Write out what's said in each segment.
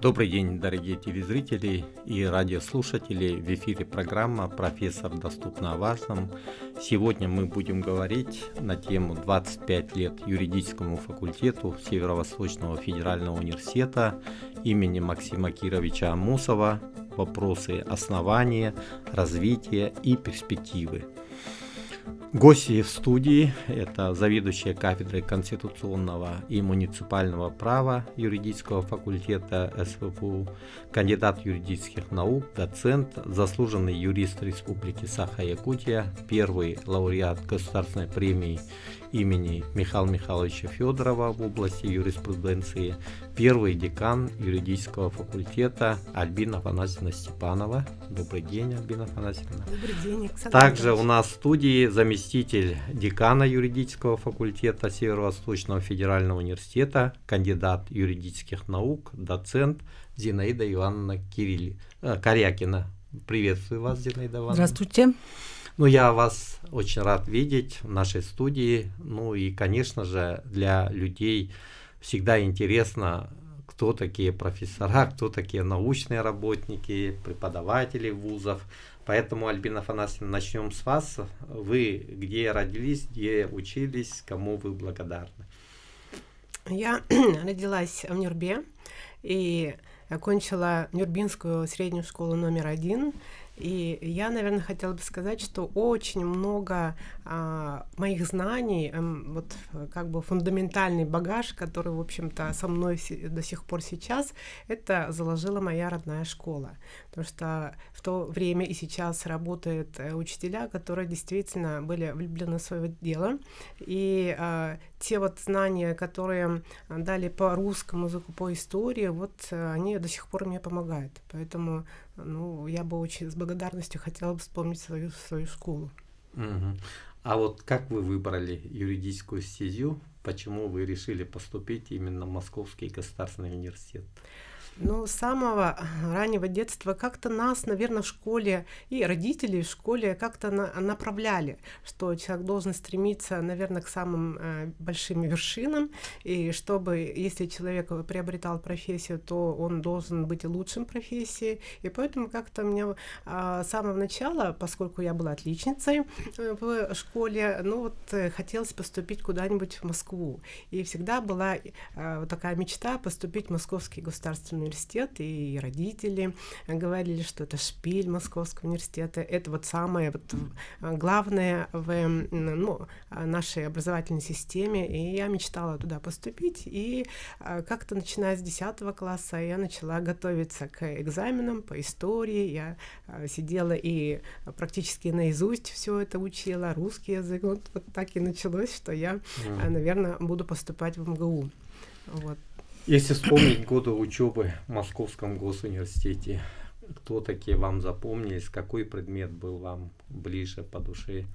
Добрый день, дорогие телезрители и радиослушатели. В эфире программа «Профессор. Доступно о важном». Сегодня мы будем говорить на тему 25 лет юридическому факультету Северо-Восточного федерального университета имени Максима Кировича Аммусова. Вопросы основания, развития и перспективы. Гости в студии – это заведующая кафедрой конституционного и муниципального права юридического факультета СФПУ, кандидат юридических наук, доцент, заслуженный юрист Республики Саха-Якутия, первый лауреат государственной премии имени Михаила Михайловича Федорова в области юриспруденции, первый декан юридического факультета Альбина Афанасьевна Степанова. Добрый день, Альбина Афанасьевна. Добрый день, Александр. Также у нас в студии заместитель декана юридического факультета Северо-Восточного федерального университета, кандидат юридических наук, доцент Зинаида Ивановна Корякина. Приветствую вас, Зинаида Ивановна. Здравствуйте. Я вас очень рад видеть в нашей студии. И, конечно же, для людей всегда интересно, кто такие профессора, кто такие научные работники, преподаватели вузов. Поэтому, Альбина Афанасьевна, начнем с вас. Вы где родились, где учились, кому вы благодарны? Я родилась в Нюрбе и окончила Нюрбинскую среднюю школу номер 1. И я, наверное, хотела бы сказать, что очень много моих знаний, фундаментальный багаж, который, в общем-то, со мной до сих пор сейчас, это заложила моя родная школа. Потому что в то время и сейчас работают учителя, которые действительно были влюблены в свое дело. И те знания, которые дали по русскому языку, по истории, они до сих пор мне помогают. Поэтому я бы очень с благодарностью хотела бы вспомнить свою школу. Угу. А как вы выбрали юридическую стезю? Почему вы решили поступить именно в Московский государственный университет? С самого раннего детства как-то нас, наверное, в школе и родители в школе как-то направляли, что человек должен стремиться, наверное, к самым большим вершинам, и чтобы, если человек приобретал профессию, то он должен быть лучшим в профессии. И поэтому как-то мне с самого начала, поскольку я была отличницей в школе, хотелось поступить куда-нибудь в Москву. И всегда была такая мечта поступить в Московский государственный университет, и родители говорили, что это шпиль Московского университета, это самое главное в нашей образовательной системе, и я мечтала туда поступить, и как-то начиная с 10 класса я начала готовиться к экзаменам по истории, я сидела и практически наизусть все это учила, русский язык, так и началось, что я, наверное, буду поступать в МГУ. Если вспомнить годы учебы в Московском госуниверситете, кто такие вам запомнились, какой предмет был вам ближе по душе?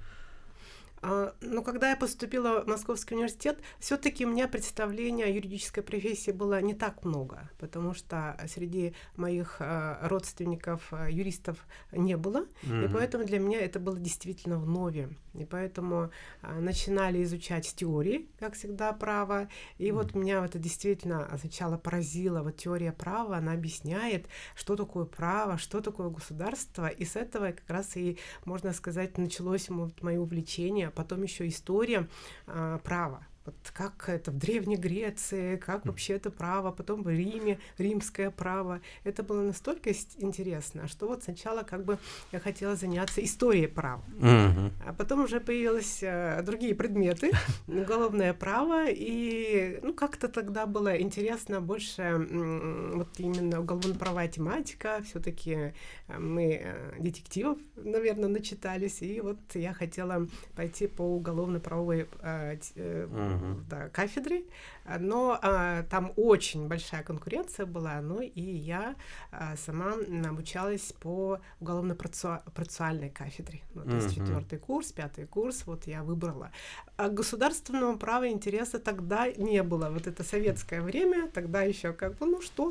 Когда я поступила в Московский университет, все-таки у меня представления о юридической профессии было не так много, потому что среди моих родственников юристов не было, и поэтому для меня это было действительно вновь. И поэтому начинали изучать теории, как всегда, права, и меня это действительно сначала поразило. Теория права, она объясняет, что такое право, что такое государство, и с этого как раз и, можно сказать, началось мое увлечение. Потом еще история права. Как это в Древней Греции, как вообще это право, потом в Риме, римское право. Это было настолько интересно, что сначала я хотела заняться историей права. А потом уже появились другие предметы, уголовное право, и как-то тогда было интересно больше именно уголовно-правовая тематика. Все-таки мы детективов, наверное, начитались, и я хотела пойти по уголовно-правовой кафедре, но там очень большая конкуренция была, и я сама обучалась по уголовно-процессуальной кафедре. То есть 4-й курс, 5-й курс, я выбрала. А государственного права интереса тогда не было. Это советское время, тогда еще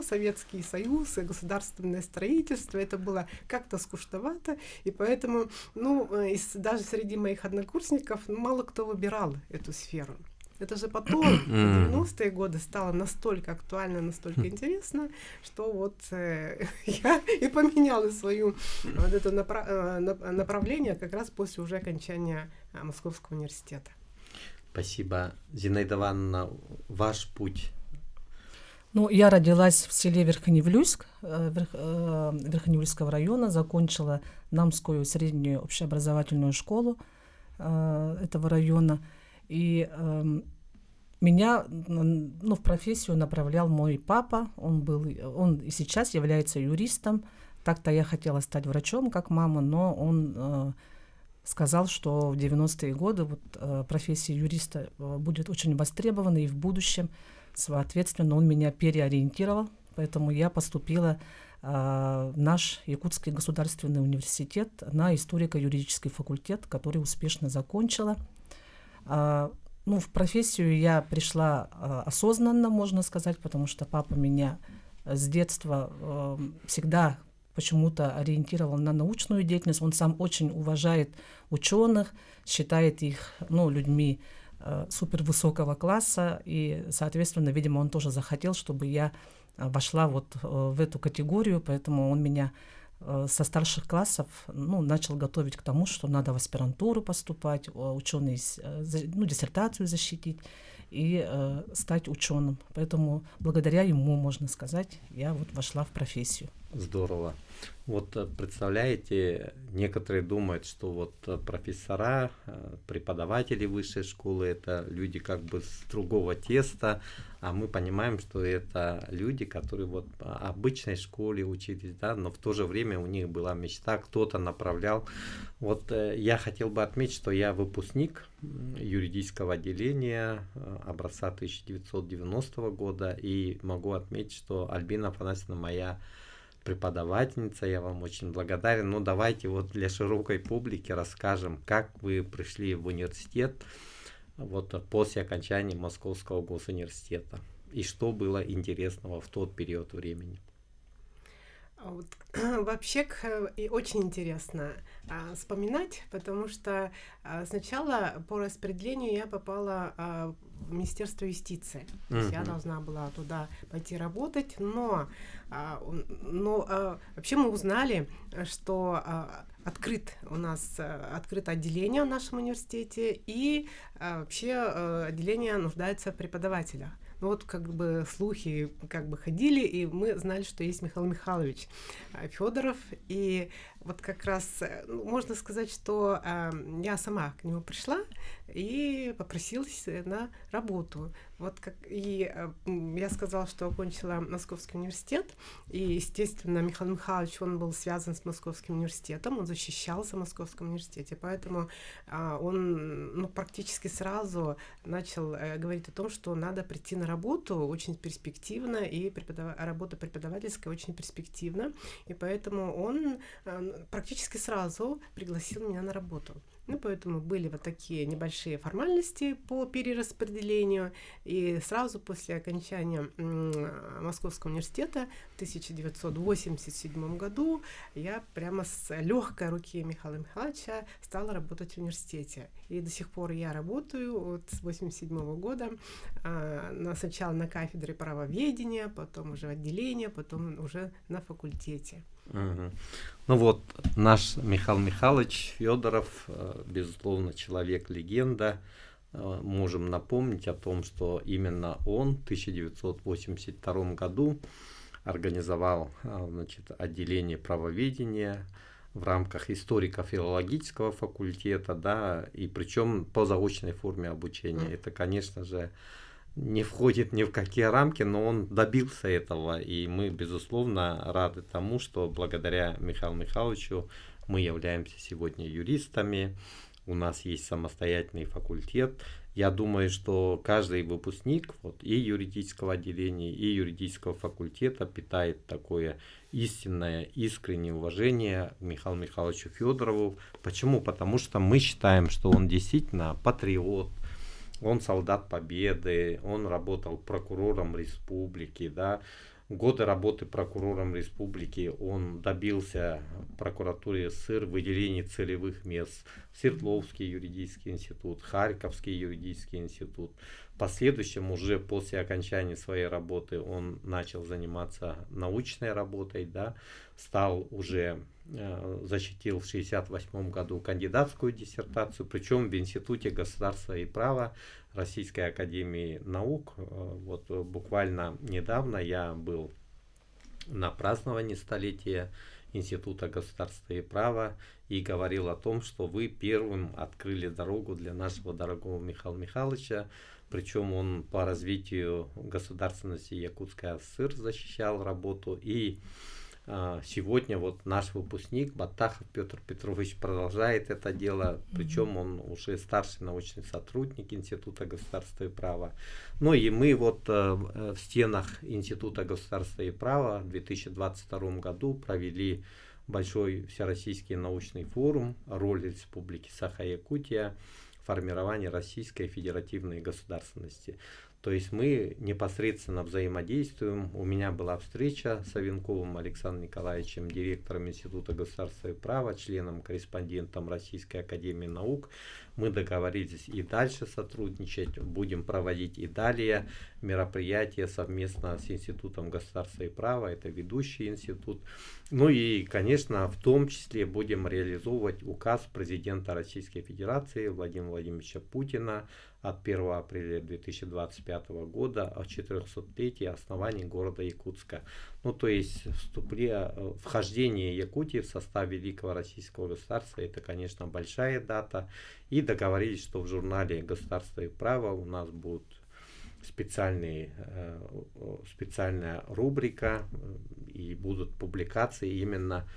Советский Союз и государственное строительство, это было как-то скучновато, и поэтому, даже среди моих однокурсников мало кто выбирал эту сферу. Это же потом, в 90-е годы, стало настолько актуально, настолько интересно, что вот я и поменяла свое вот это направление как раз после уже окончания Московского университета. Спасибо. Зинаида Ивановна, ваш путь? Ну, я родилась в селе Верхоневлюйск, Верхоневлюйского района, закончила Намскую среднюю общеобразовательную школу этого района. И меня в профессию направлял мой папа. Он и сейчас является юристом. Так-то я хотела стать врачом, как мама, но он сказал, что в 90-е годы профессия юриста будет очень востребована и в будущем. Соответственно, он меня переориентировал, поэтому я поступила в наш Якутский государственный университет на историко-юридический факультет, который успешно закончила. В профессию я пришла осознанно, можно сказать, потому что папа меня с детства всегда почему-то ориентировал на научную деятельность. Он сам очень уважает ученых, считает их людьми супервысокого класса, и, соответственно, видимо, он тоже захотел, чтобы я вошла в эту категорию, поэтому он меня со старших классов начал готовить к тому, что надо в аспирантуру поступать, диссертацию защитить и стать ученым. Поэтому благодаря ему, можно сказать, я вошла в профессию. Здорово. Представляете, некоторые думают, что профессора, преподаватели высшей школы — это люди как бы с другого теста, а мы понимаем, что это люди, которые в обычной школе учились, да, но в то же время у них была мечта, кто-то направлял. Я хотел бы отметить, что я выпускник юридического отделения образца 1990 года, и могу отметить, что Альбина Афанасьевна моя преподавательница, я вам очень благодарен. Но давайте для широкой публики расскажем, как вы пришли в университет после окончания Московского госуниверситета и что было интересного в тот период времени. Вообще и очень интересно вспоминать, потому что сначала по распределению я попала в Министерство юстиции. То есть я должна была туда пойти работать, но вообще мы узнали, что открыто отделение в нашем университете, и вообще отделение нуждается в преподавателях. Слухи ходили, и мы знали, что есть Михаил Михайлович Федоров, и как раз можно сказать, что я сама к нему пришла и попросилась на работу. Я сказала, что окончила Московский университет, и, естественно, Михаил Михайлович, он был связан с Московским университетом, он защищался в Московском университете, поэтому он практически сразу начал говорить о том, что надо прийти на работу, очень перспективно, и работа преподавательская очень перспективна, и поэтому он практически сразу пригласил меня на работу. Поэтому были такие небольшие формальности по перераспределению, и сразу после окончания Московского университета в 1987 году я прямо с легкой руки Михаила Михайловича стала работать в университете. И до сих пор я работаю с 1987 года сначала на кафедре правоведения, потом уже отделение, потом уже на факультете. Наш Михаил Михайлович Федоров, безусловно, человек-легенда. Можем напомнить о том, что именно он в 1982 году организовал отделение правоведения в рамках историко-филологического факультета, да, и причем по заочной форме обучения. Это, конечно же, не входит ни в какие рамки, но он добился этого, и мы, безусловно, рады тому, что благодаря Михаилу Михайловичу мы являемся сегодня юристами, у нас есть самостоятельный факультет. Я думаю, что каждый выпускник и юридического отделения, и юридического факультета питает такое истинное, искреннее уважение к Михаилу Михайловичу Федорову. Почему? Потому что мы считаем, что он действительно патриот, он солдат Победы, он работал прокурором республики, да. Годы работы прокурором республики он добился в прокуратуре СССР выделения целевых мест в Свердловский юридический институт, Харьковский юридический институт. В последующем, уже после окончания своей работы, он начал заниматься научной работой, да, защитил в 1968 году кандидатскую диссертацию, причем в Институте государства и права Российской академии наук. Вот буквально недавно я был на праздновании столетия Института государства и права и говорил о том, что вы первым открыли дорогу для нашего дорогого Михаила Михайловича. Причем он по развитию государственности Якутской АССР защищал работу. И сегодня вот наш выпускник Баттахов Петр Петрович продолжает это дело. Причем он уже старший научный сотрудник Института государства и права. Ну и мы вот в стенах Института государства и права в 2022 году провели большой всероссийский научный форум «Роль Республики Саха-Якутия в формировании российской федеративной государственности». То есть мы непосредственно взаимодействуем. У меня была встреча с Савенковым Александром Николаевичем, директором Института государства и права, членом-корреспондентом Российской академии наук. Мы договорились и дальше сотрудничать, будем проводить и далее мероприятия совместно с Институтом государства и права, это ведущий институт. Ну и, конечно, в том числе будем реализовывать указ президента Российской Федерации Владимира Владимировича Путина от 1 апреля 2025 года о 400-летии основания города Якутска. Ну, то есть вхождение Якутии в состав Великого Российского государства, это, конечно, большая дата. И договорились, что в журнале «Государство и право» у нас будет специальная рубрика и будут публикации именно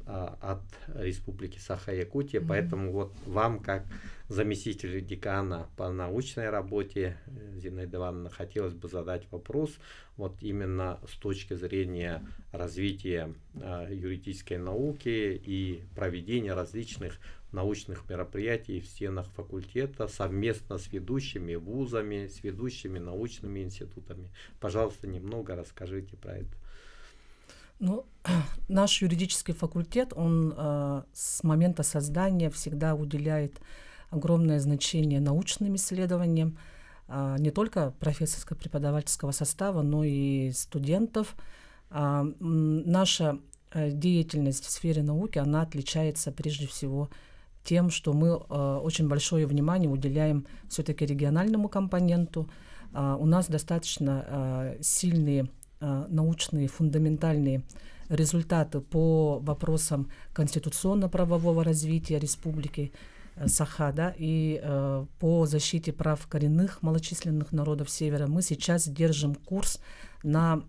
от Республики Саха-Якутия. Поэтому вот вам, как заместителю декана по научной работе, Зинаида Ивановна, хотелось бы задать вопрос вот именно с точки зрения развития юридической науки и проведения различных научных мероприятий в стенах факультета совместно с ведущими вузами, с ведущими научными институтами. Пожалуйста, немного расскажите про это. Ну, наш юридический факультет, он с момента создания всегда уделяет огромное значение научным исследованиям, не только профессорско-преподавательского состава, но и студентов. Наша деятельность в сфере науки, она отличается прежде всего тем, что мы очень большое внимание уделяем все-таки региональному компоненту. У нас достаточно сильные научные фундаментальные результаты по вопросам конституционно-правового развития Республики Саха, да, и по защите прав коренных малочисленных народов Севера. Мы сейчас держим курс на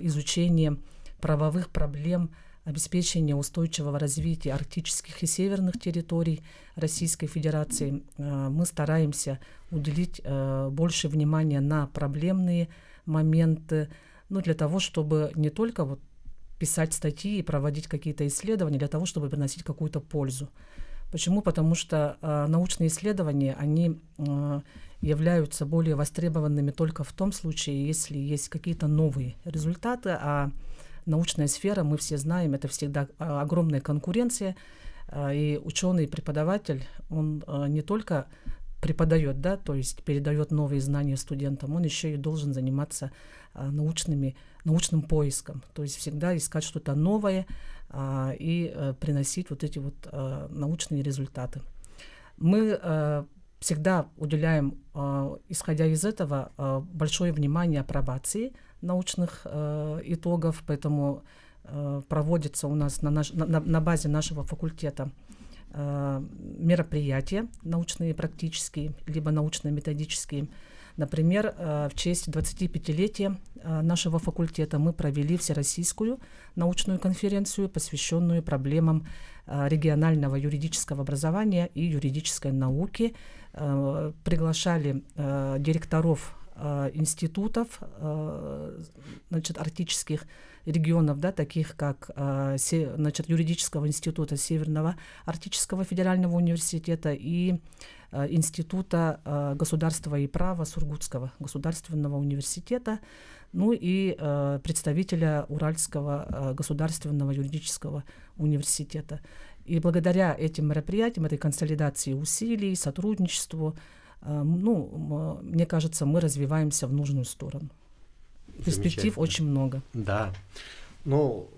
изучение правовых проблем обеспечения устойчивого развития арктических и северных территорий Российской Федерации. Мы стараемся уделить больше внимания на проблемные моменты, для того, чтобы не только вот писать статьи и проводить какие-то исследования, для того, чтобы приносить какую-то пользу. Почему? Потому что научные исследования, они являются более востребованными только в том случае, если есть какие-то новые результаты, а научная сфера, мы все знаем, это всегда огромная конкуренция, и ученый, преподаватель, он не только преподает, да, то есть передает новые знания студентам, он еще и должен заниматься научным поиском, то есть всегда искать что-то новое и приносить вот эти вот научные результаты. Мы всегда уделяем, исходя из этого, большое внимание апробации научных итогов, поэтому проводится у нас на базе нашего факультета мероприятия научные и практические, либо научно-методические. Например, в честь 25-летия нашего факультета мы провели всероссийскую научную конференцию, посвященную проблемам регионального юридического образования и юридической науки. Приглашали директоров институтов, арктических регионов, да, таких как юридического института Северного Арктического федерального университета и Института государства и права Сургутского государственного университета, ну и представителя Уральского государственного юридического университета. И благодаря этим мероприятиям, этой консолидации усилий, сотрудничеству, мне кажется, мы развиваемся в нужную сторону. Перспектив очень много. Да. Ну,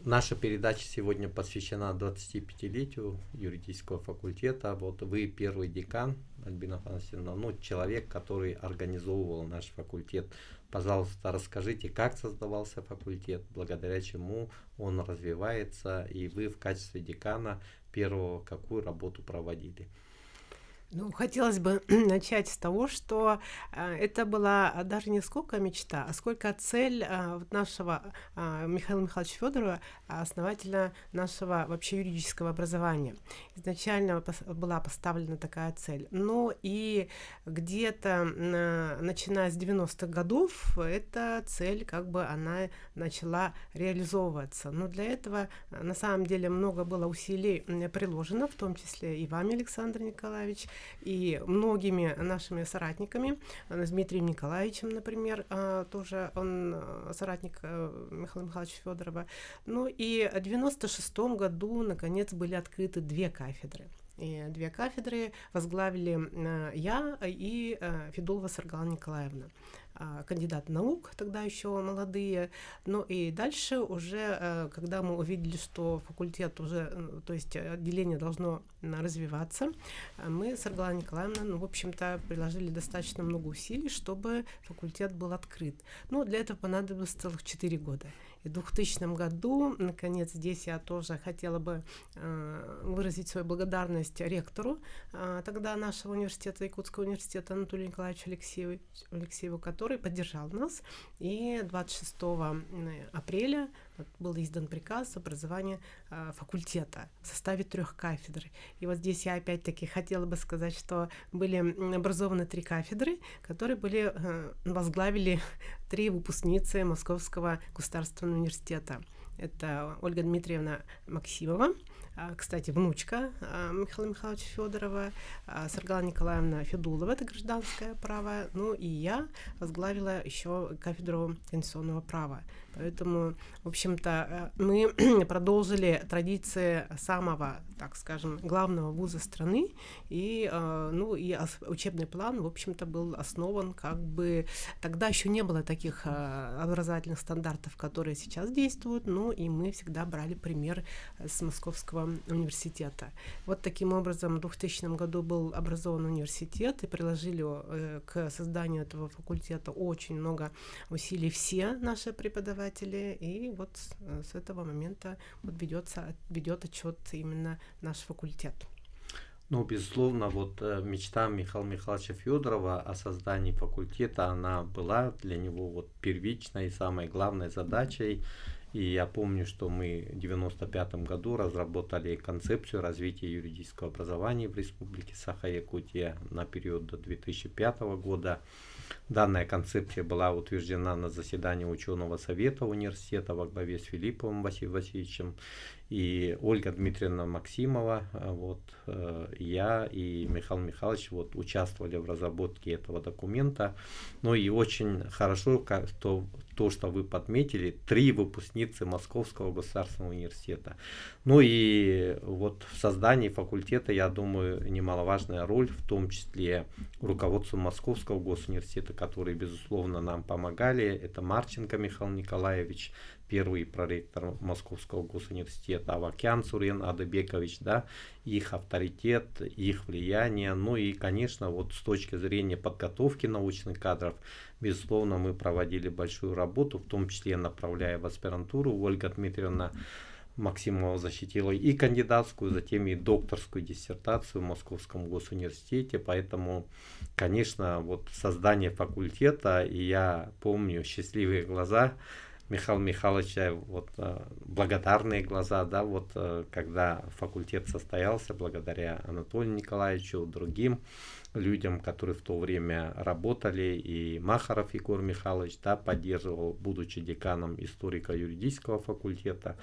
наша передача сегодня посвящена 25-летию юридического факультета. Вот вы первый декан, Альбина Афанасьевна, человек, который организовывал наш факультет. Пожалуйста, расскажите, как создавался факультет, благодаря чему он развивается, и вы в качестве декана первого какую работу проводили? Хотелось бы начать с того, что это была даже не сколько мечта, а сколько цель нашего Михаила Михайловича Федорова, основателя нашего вообще юридического образования. Изначально была поставлена такая цель. Но и где-то начиная с 90-х годов эта цель она начала реализовываться. Но для этого на самом деле много было усилий приложено, в том числе и вами, Александр Николаевич, и многими нашими соратниками, с Дмитрием Николаевичем, например, тоже он соратник Михаила Михайловича Федорова. И в 96 году, наконец, были открыты 2 кафедры. И 2 кафедры возглавили я и Федулова Саргалана Николаевна, кандидат наук, тогда еще молодые. И дальше уже, когда мы увидели, что факультет уже, то есть отделение должно развиваться, мы с Аргаланой Николаевной, в общем-то, приложили достаточно много усилий, чтобы факультет был открыт. Для этого понадобилось целых 4 года. И в 2000 году, наконец, здесь я тоже хотела бы выразить свою благодарность ректору тогда нашего университета, Якутского университета, Анатолию Николаевичу Алексееву, который поддержал нас. И 26 апреля был издан приказ о образовании факультета в составе 3 кафедр. И вот здесь я опять-таки хотела бы сказать, что были образованы 3 кафедры, которые возглавили 3 выпускницы Московского государственного университета. Это Ольга Дмитриевна Максимова, кстати, внучка Михаила Михайловича Федорова, Саргалана Николаевна Федулова, это гражданское право, и я возглавила еще кафедру конституционного права. Поэтому, в общем-то, мы продолжили традиции самого, так скажем, главного вуза страны, и учебный план, в общем-то, был основан тогда еще не было таких образовательных стандартов, которые сейчас действуют, и мы всегда брали пример с Московского университета. Вот таким образом в 2000 году был образован университет, и приложили к созданию этого факультета очень много усилий все наши преподаватели, и вот с этого момента ведет отчет именно наш факультет. Безусловно, мечта Михаила Михайловича Федорова о создании факультета, она была для него первичной и самой главной задачей. И я помню, что мы в 1995 году разработали концепцию развития юридического образования в Республике Саха-Якутия на период до 2005 года. Данная концепция была утверждена на заседании ученого совета университета во главе с Филипповым Василием Васильевичем. И Ольга Дмитриевна Максимова, я и Михаил Михайлович участвовали в разработке этого документа. И очень хорошо то, что вы подметили, 3 выпускницы Московского государственного университета. И в создании факультета, я думаю, немаловажная роль, в том числе руководству Московского госуниверситета, которые, безусловно, нам помогали. Это Марченко Михаил Николаевич, первый проректор Московского госуниверситета, Авакян Сурен Адыбекович, их авторитет, их влияние. И, конечно, с точки зрения подготовки научных кадров, безусловно, мы проводили большую работу, в том числе направляя в аспирантуру. Ольга Дмитриевна Максимова защитила и кандидатскую, затем и докторскую диссертацию в Московском госуниверситете. Поэтому, конечно, создание факультета, и я помню счастливые глаза Михаила Михайловича, благодарные глаза, когда факультет состоялся, благодаря Анатолию Николаевичу, другим людям, которые в то время работали, и Махаров Егор Михайлович, поддерживал, будучи деканом историко-юридического факультета.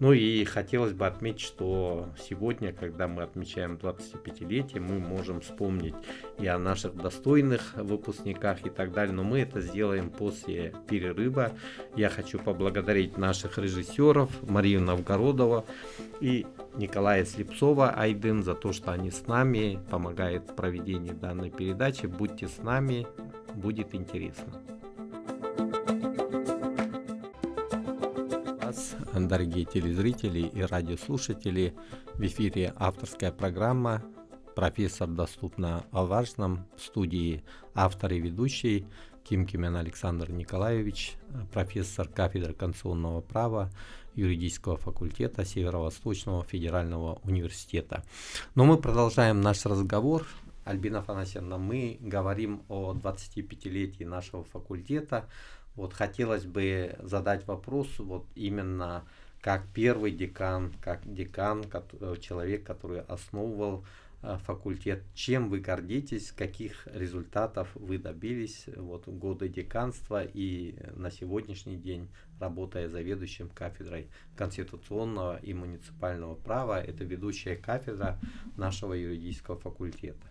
И хотелось бы отметить, что сегодня, когда мы отмечаем 25-летие, мы можем вспомнить и о наших достойных выпускниках и так далее, но мы это сделаем после перерыва. Я хочу поблагодарить наших режиссеров Марию Новгородову и Николая Слепцова Айдын за то, что они с нами, помогают в проведении данной передачи. Будьте с нами, будет интересно. Дорогие телезрители и радиослушатели, в эфире авторская программа «Профессор доступно о важном», в студии автор и ведущий Кимкимен Александр Николаевич, профессор кафедры конституционного права юридического факультета Северо-Восточного федерального университета. Но мы продолжаем наш разговор. Альбина Афанасьевна, мы говорим о 25-летии нашего факультета. Вот хотелось бы задать вопрос вот именно как первый декан, человек, который основывал факультет. Чем вы гордитесь, каких результатов вы добились вот, в годы деканства и на сегодняшний день, работая заведующим кафедрой конституционного и муниципального права, это ведущая кафедра нашего юридического факультета?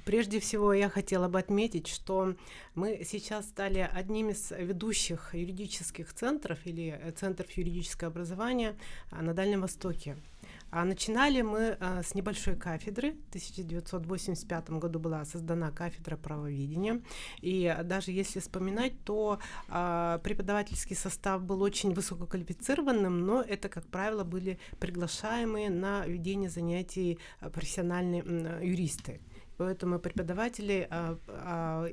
Прежде всего, я хотела бы отметить, что мы сейчас стали одним из ведущих юридических центров или центров юридического образования на Дальнем Востоке. А начинали мы с небольшой кафедры. В 1985 году была создана кафедра правоведения. И даже если вспоминать, то преподавательский состав был очень высококвалифицированным, но это, как правило, были приглашаемые на ведение занятий профессиональные юристы. Поэтому преподавателей,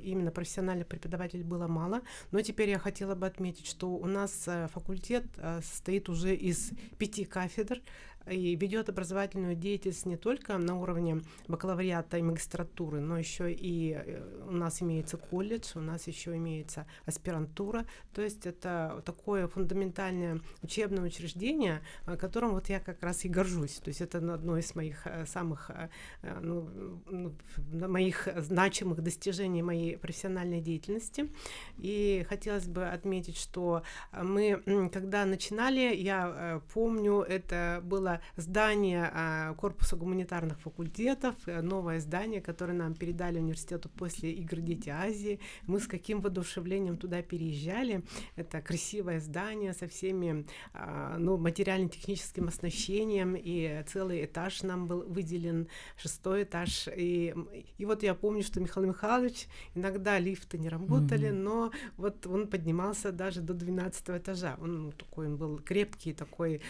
именно профессиональных преподавателей было мало. Но теперь я хотела бы отметить, что у нас факультет состоит уже из 5 кафедр и ведет образовательную деятельность не только на уровне бакалавриата и магистратуры, но еще и у нас имеется колледж, у нас еще имеется аспирантура. То есть это такое фундаментальное учебное учреждение, которым вот я как раз и горжусь. То есть это одно из моих самых моих значимых достижений моей профессиональной деятельности. И хотелось бы отметить, что мы, когда начинали, я помню, это было здание корпуса гуманитарных факультетов, новое здание, которое нам передали университету после игр «Дети Азии». Мы с каким воодушевлением туда переезжали. Это красивое здание со всеми материально-техническим оснащением, и целый этаж нам был выделен, 6-й этаж. И вот я помню, что Михаил Михайлович, иногда лифты не работали, но вот он поднимался даже до 12-го этажа. Он такой, он был крепкий, такой,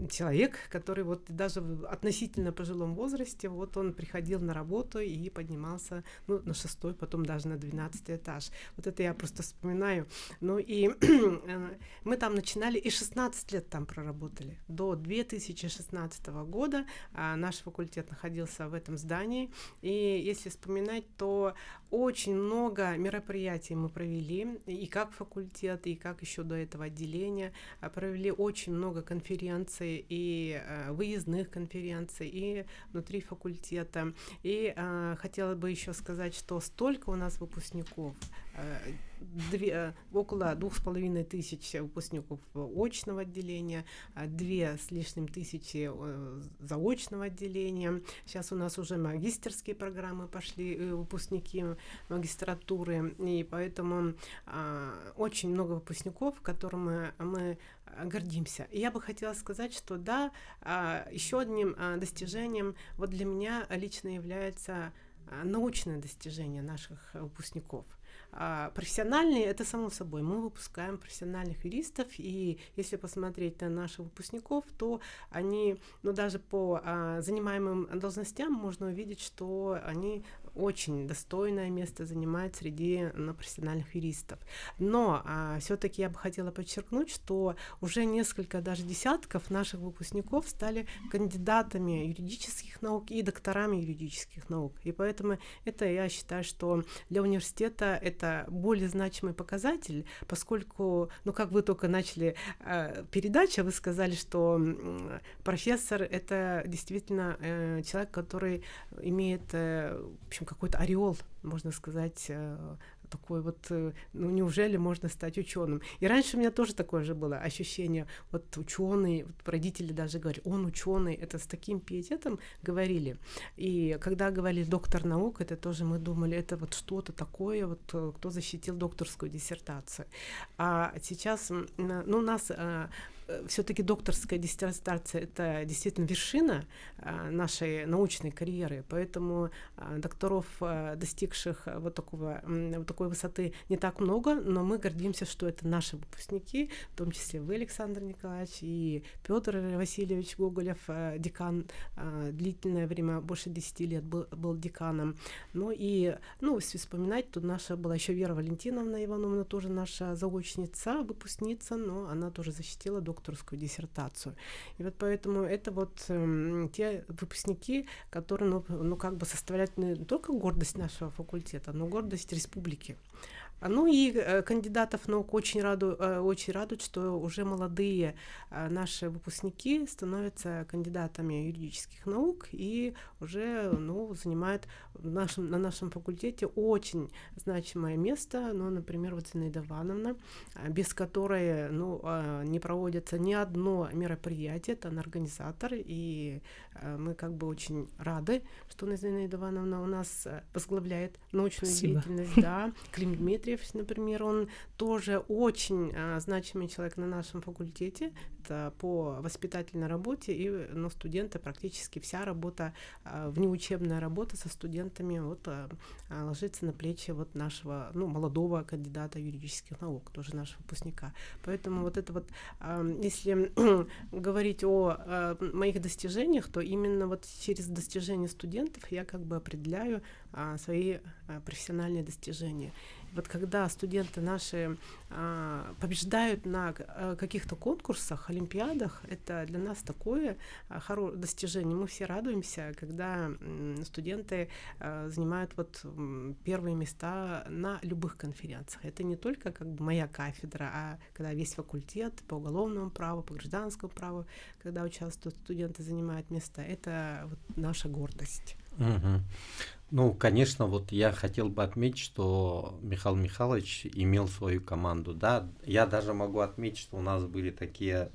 человек, который вот даже в относительно пожилом возрасте, вот он приходил на работу и поднимался на 6-й, потом даже на 12-й этаж. Вот это я просто вспоминаю. Ну и мы там начинали и 16 лет там проработали. До 2016 года наш факультет находился в этом здании. И если вспоминать, то очень много мероприятий мы провели, и как факультет, и как еще до этого отделения, провели очень много конференций, и выездных конференций, и внутри факультета. И хотела бы еще сказать, что столько у нас выпускников, около 2500 выпускников очного отделения, 2 с лишним тысячи заочного отделения. Сейчас у нас уже магистерские программы пошли, выпускники магистратуры, и поэтому очень много выпускников, которым мы гордимся. И я бы хотела сказать, что да, еще одним достижением вот для меня лично является научное достижение наших выпускников. Профессиональные — это само собой. Мы выпускаем профессиональных юристов, и если посмотреть на наших выпускников, то они, даже по занимаемым должностям можно увидеть, что они очень достойное место занимает среди профессиональных юристов. Но все-таки я бы хотела подчеркнуть, что уже несколько, даже десятков наших выпускников стали кандидатами юридических наук и докторами юридических наук. И поэтому это, я считаю, что для университета это более значимый показатель, поскольку, как вы только начали передачу, вы сказали, что профессор — это действительно человек, который имеет, в общем, какой-то ореол, можно сказать, такой вот, неужели можно стать ученым? И раньше у меня тоже такое же было ощущение, вот ученый, вот родители даже говорили, он ученый, это с таким пиететом говорили. И когда говорили доктор наук, это тоже мы думали, это вот что-то такое, вот кто защитил докторскую диссертацию. А сейчас, у нас все-таки докторская диссертация — это действительно вершина нашей научной карьеры, поэтому докторов, достигших вот такой высоты, не так много, но мы гордимся, что это наши выпускники, в том числе вы, Александр Николаевич, и Петр Васильевич Гоголев, декан, длительное время, больше 10 лет был деканом. Ну и, если вспоминать, тут наша была еще Вера Валентиновна Ивановна, тоже наша заочница, выпускница, но она тоже защитила докторскую диссертацию. И вот поэтому это вот те выпускники, которые, как бы составляют не только гордость нашего факультета, но гордость республики. Ну и кандидатов наук очень радует, что уже молодые наши выпускники становятся кандидатами юридических наук и уже занимают на нашем факультете очень значимое место. Например, вот Зинаида Ивановна, без которой не проводится ни одно мероприятие, это она организатор, и мы как бы очень рады, что Зинаида Ивановна у нас возглавляет научную деятельность. Да. Клим Дмитриев, например, он тоже очень значимый человек на нашем факультете. Это по воспитательной работе, и студенты, практически вся работа, внеучебная работа со студентами ложится на плечи нашего молодого кандидата юридических наук, тоже нашего выпускника. Поэтому если говорить о моих достижениях, то именно через достижения студентов я как бы определяю свои профессиональные достижения. Вот когда студенты наши побеждают на каких-то конкурсах, олимпиадах, это для нас такое достижение. Мы все радуемся, когда студенты занимают первые места на любых конференциях. Это не только как бы моя кафедра, а когда весь факультет по уголовному праву, по гражданскому праву, когда участвуют студенты, занимают места, это наша гордость. Угу. Конечно, я хотел бы отметить, что Михаил Михайлович имел свою команду, да. Я даже могу отметить, что у нас были такие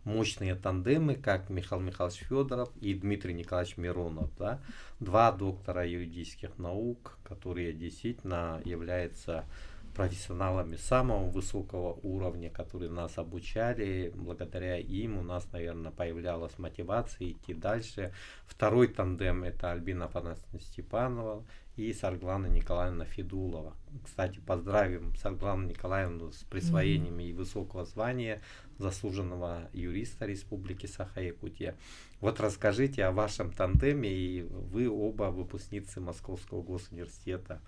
мощные тандемы, как Михаил Михайлович Федоров и Дмитрий Николаевич Миронов, да. 2 доктора юридических наук, которые действительно являются профессионалами самого высокого уровня, которые нас обучали. Благодаря им у нас, наверное, появлялась мотивация идти дальше. Второй тандем — это Альбина Афанасьевна Степанова и Сарглана Николаевна Федулова. Кстати, поздравим Сарглану Николаевну с присвоением ей высокого звания заслуженного юриста Республики Саха-Якутия. Расскажите о вашем тандеме, и вы оба выпускницы Московского госуниверситета.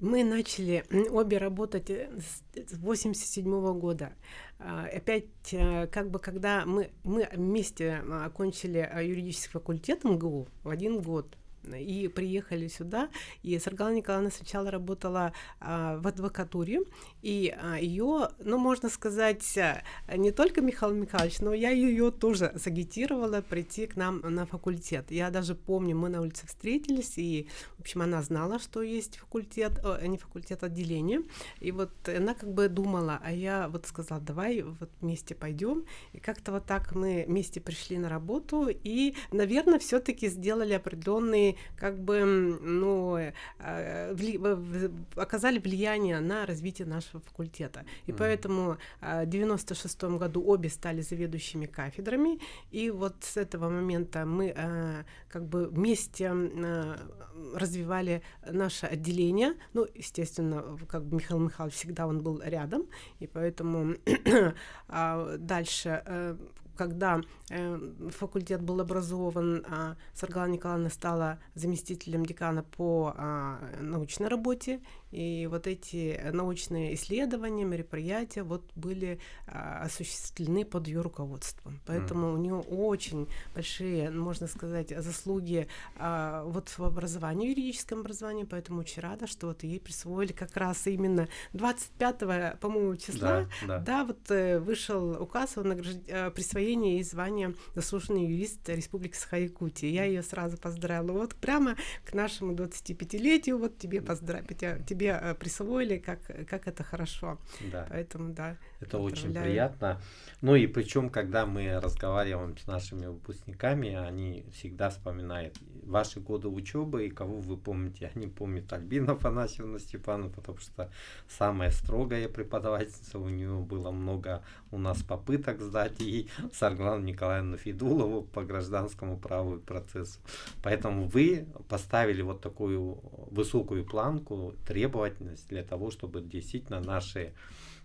Мы начали обе работать с 1987 года. Опять, когда мы вместе окончили юридический факультет МГУ в один год, и приехали сюда, и Сарглана Николаевна сначала работала в адвокатуре, и ее, можно сказать, не только Михаил Михайлович, но я ее тоже сагитировала прийти к нам на факультет. Я даже помню, мы на улице встретились, и, в общем, она знала, что есть факультет, не факультет, отделение, и она как бы думала, а я сказала, давай вместе пойдем, и как-то так мы вместе пришли на работу, и, наверное, все-таки сделали определенные оказали влияние на развитие нашего факультета. И поэтому в 1996 году обе стали заведующими кафедрами, и с этого момента мы вместе развивали наше отделение. Естественно, Михаил Михайлович всегда он был рядом, и поэтому дальше, когда факультет был образован, Сарглана Николаевна стала заместителем декана по научной работе, и эти научные исследования, мероприятия были осуществлены под ее руководством. Поэтому у нее очень большие, можно сказать, заслуги в образовании, юридическом образовании, поэтому очень рада, что ей присвоили как раз именно 25, по-моему, числа, вышел указ о присвоении ей звания заслуженный юрист Республики Саха-Якутия. Я ее сразу поздравила. Прямо к нашему 25-летию, тебе себе присвоили, как это хорошо. Да. Поэтому, да. Это очень приятно. Ну и причем, когда мы разговариваем с нашими выпускниками, они всегда вспоминают ваши годы учебы и кого вы помните. Они помнят Альбину Афанасьевну Степановну, потому что самая строгая преподавательница, у нее было много у нас попыток сдать, и Сарглану Николаевну Федулову по гражданскому праву и процессу. Поэтому вы поставили вот такую высокую планку, требовательность для того, чтобы действительно наши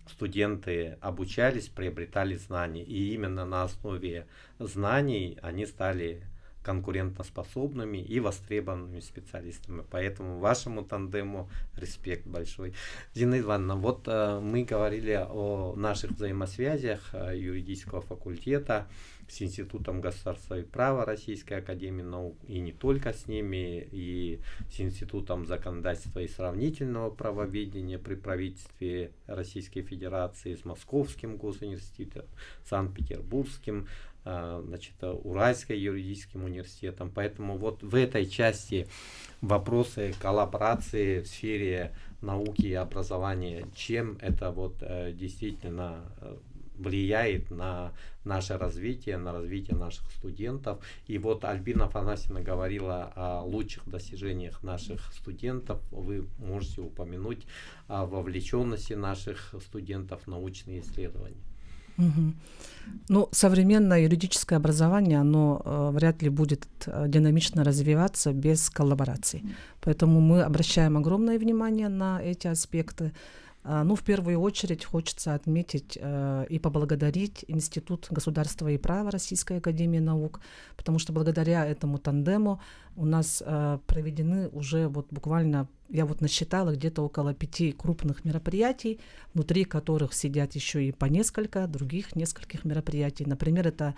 студенты обучались, приобретали знания. И именно на основе знаний они стали конкурентоспособными и востребованными специалистами. Поэтому вашему тандему респект большой. Зинаида Ивановна, вот мы говорили о наших взаимосвязях юридического факультета с Институтом государства и права Российской академии наук, и не только с ними, и с Институтом законодательства и сравнительного правоведения при правительстве Российской Федерации, с Московским госуниверситетом, Санкт-Петербургским, Уральским юридическим университетом. Поэтому вот в этой части вопросы коллаборации в сфере науки и образования, чем это вот действительно влияет на наше развитие, на развитие наших студентов. И вот Альбина Афанасьевна говорила о лучших достижениях наших студентов. Вы можете упомянуть о вовлеченности наших студентов в научные исследования. Угу. Ну, современное юридическое образование, оно вряд ли будет динамично развиваться без коллабораций. Поэтому мы обращаем огромное внимание на эти аспекты. Ну, в первую очередь хочется отметить и поблагодарить Институт государства и права Российской академии наук, потому что благодаря этому тандему у нас проведены уже вот буквально, я вот насчитала, где-то около 5 крупных мероприятий, внутри которых сидят еще и по других нескольких мероприятий. Например, это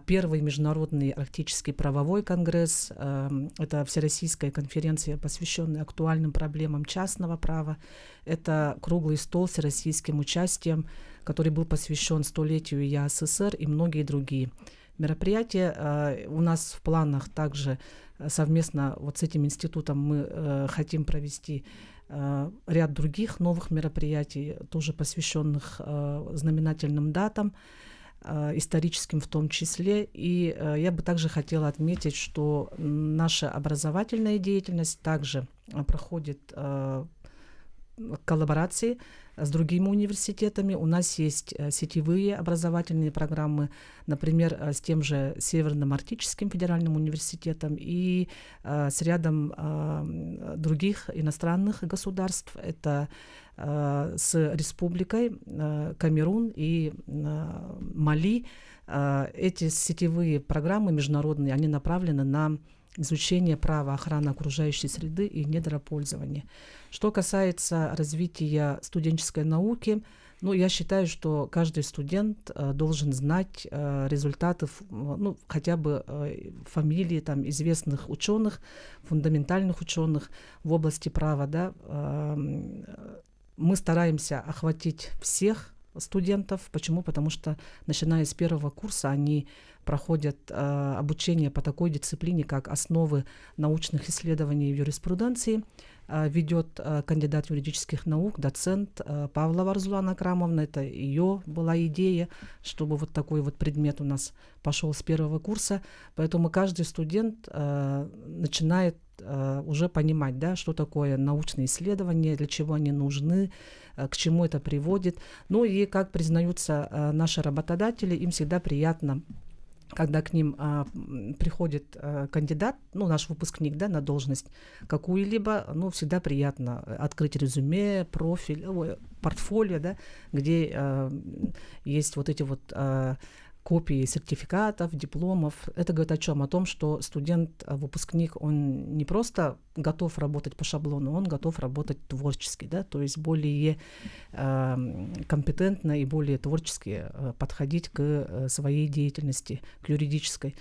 первый международный арктический правовой конгресс, это Всероссийская конференция, посвященная актуальным проблемам частного права, это круглый стол с всероссийским участием, который был посвящен 100-летию ЯССР и многие другие мероприятия. У нас в планах также совместно вот с этим институтом мы хотим провести ряд других новых мероприятий, тоже посвященных знаменательным датам, историческим в том числе. И я бы также хотела отметить, что наша образовательная деятельность также проходит коллаборации с другими университетами. У нас есть сетевые образовательные программы, например, с тем же Северным Арктическим федеральным университетом и с рядом других иностранных государств. Это с Республикой Камерун и Мали. Эти сетевые программы международные, они направлены на изучение права охраны окружающей среды и недропользования. Что касается развития студенческой науки, ну, я считаю, что каждый студент должен знать результаты, ну, хотя бы фамилии там, известных ученых, фундаментальных ученых в области права. Да. Мы стараемся охватить всех студентов. Почему? Потому что, начиная с первого курса, они проходят обучение по такой дисциплине, как основы научных исследований в юриспруденции. Ведет кандидат юридических наук, доцент Павлова Арзулана Акрамовна. Это ее была идея, чтобы вот такой вот предмет у нас пошел с первого курса. Поэтому каждый студент начинает уже понимать, да, что такое научные исследования, для чего они нужны, к чему это приводит. Ну и, как признаются наши работодатели, им всегда приятно, когда к ним приходит кандидат, ну, наш выпускник, да, на должность какую-либо, ну, всегда приятно открыть резюме, профиль, портфолио, да, где есть вот эти вот копии сертификатов, дипломов. Это говорит о чем? О том, что студент, выпускник, он не просто готов работать по шаблону, он готов работать творчески, да, то есть более компетентно и более творчески подходить к своей деятельности, к юридической.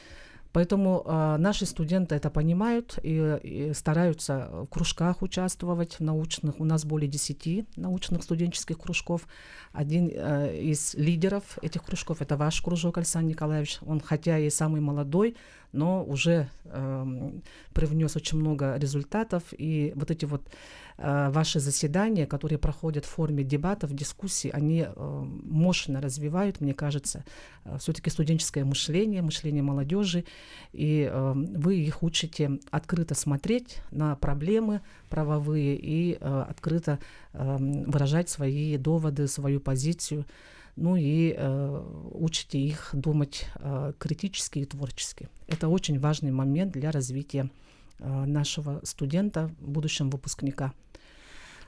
Поэтому наши студенты это понимают и стараются в кружках участвовать, научных. У нас более 10 научных студенческих кружков. Один из лидеров этих кружков — это ваш кружок, Александр Николаевич. Он, хотя и самый молодой, но уже привнес очень много результатов. И вот эти вот ваши заседания, которые проходят в форме дебатов, дискуссий, они мощно развивают, мне кажется, все-таки студенческое мышление, мышление молодежи, и вы их учите открыто смотреть на проблемы правовые и открыто выражать свои доводы, свою позицию, ну и учите их думать критически и творчески. Это очень важный момент для развития нашего студента, в будущем выпускника.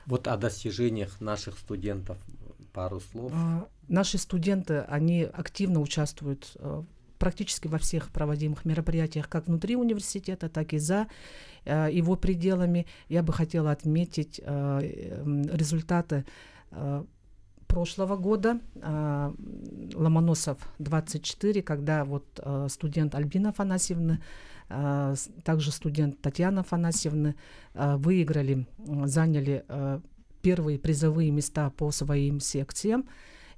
Вот о достижениях наших студентов пару слов. Наши студенты, они активно участвуют практически во всех проводимых мероприятиях, как внутри университета, так и за его пределами. Я бы хотела отметить результаты прошлого года, Ломоносов-24, когда вот студент Альбина Афанасьевна, также студент Татьяна Афанасьевна заняли первые призовые места по своим секциям.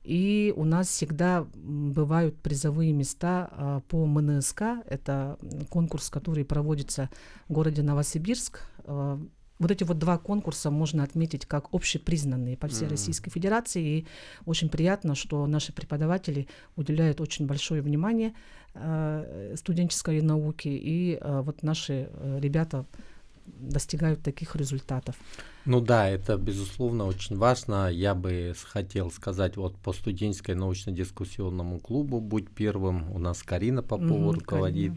И у нас всегда бывают призовые места по МНСК. Это конкурс, который проводится в городе Новосибирск. Вот эти вот два конкурса можно отметить как общепризнанные по всей Российской Федерации. И очень приятно, что наши преподаватели уделяют очень большое внимание студенческой науке. И вот наши ребята достигают таких результатов. Ну да, это безусловно очень важно. Я бы хотел сказать, вот по студенческой научно-дискуссионному клубу «Будь первым» у нас Карина Попова руководит.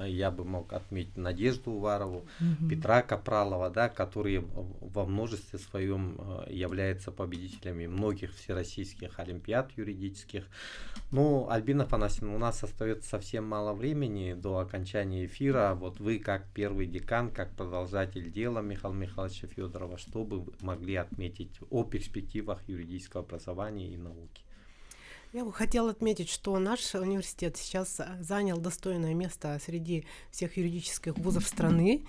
Я бы мог отметить Надежду Уварову, Петра Капралова, да, которые во множестве своем являются победителями многих всероссийских олимпиад юридических. Ну, Альбина Афанасьевна, у нас остается совсем мало времени до окончания эфира. Вот вы как первый декан, как продолжатель дела Михаила Михайловича Федорова, что бы вы могли отметить о перспективах юридического образования и науки? Я бы хотела отметить, что наш университет сейчас занял достойное место среди всех юридических вузов страны,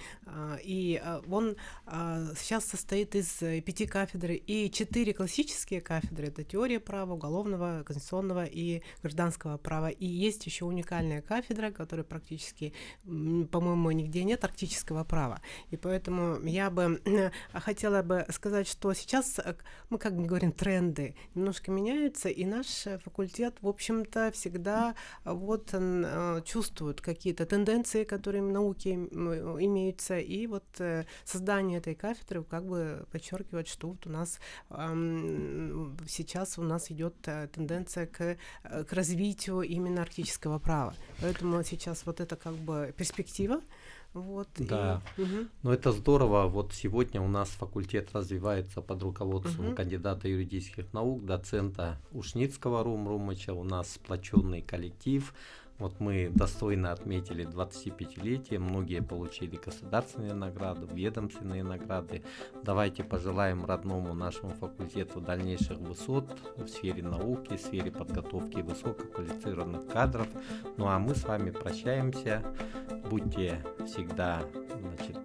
и он сейчас состоит из 5 кафедр и 4 классические кафедры. Это теория права, уголовного, конституционного и гражданского права. И есть еще уникальная кафедра, которая практически, по-моему, нигде нет, арктического права. И поэтому я бы хотела бы сказать, что сейчас, мы как бы говорим, тренды немножко меняются, и наш факультет, в общем-то, всегда вот чувствует какие-то тенденции, которые в науке имеются, и вот создание этой кафедры как бы подчеркивает, что вот у нас сейчас у нас идет тенденция к развитию именно арктического права. Поэтому сейчас вот это как бы перспектива. Вот, да, но это здорово. Вот сегодня у нас факультет развивается под руководством кандидата юридических наук, доцента Ушницкого Румыча. У нас сплоченный коллектив. Вот мы достойно отметили 25-летие, многие получили государственные награды, ведомственные награды. Давайте пожелаем родному нашему факультету дальнейших высот в сфере науки, в сфере подготовки высококвалифицированных кадров. Ну а мы с вами прощаемся. Будьте всегда,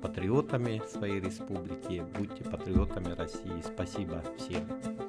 патриотами своей республики, будьте патриотами России. Спасибо всем.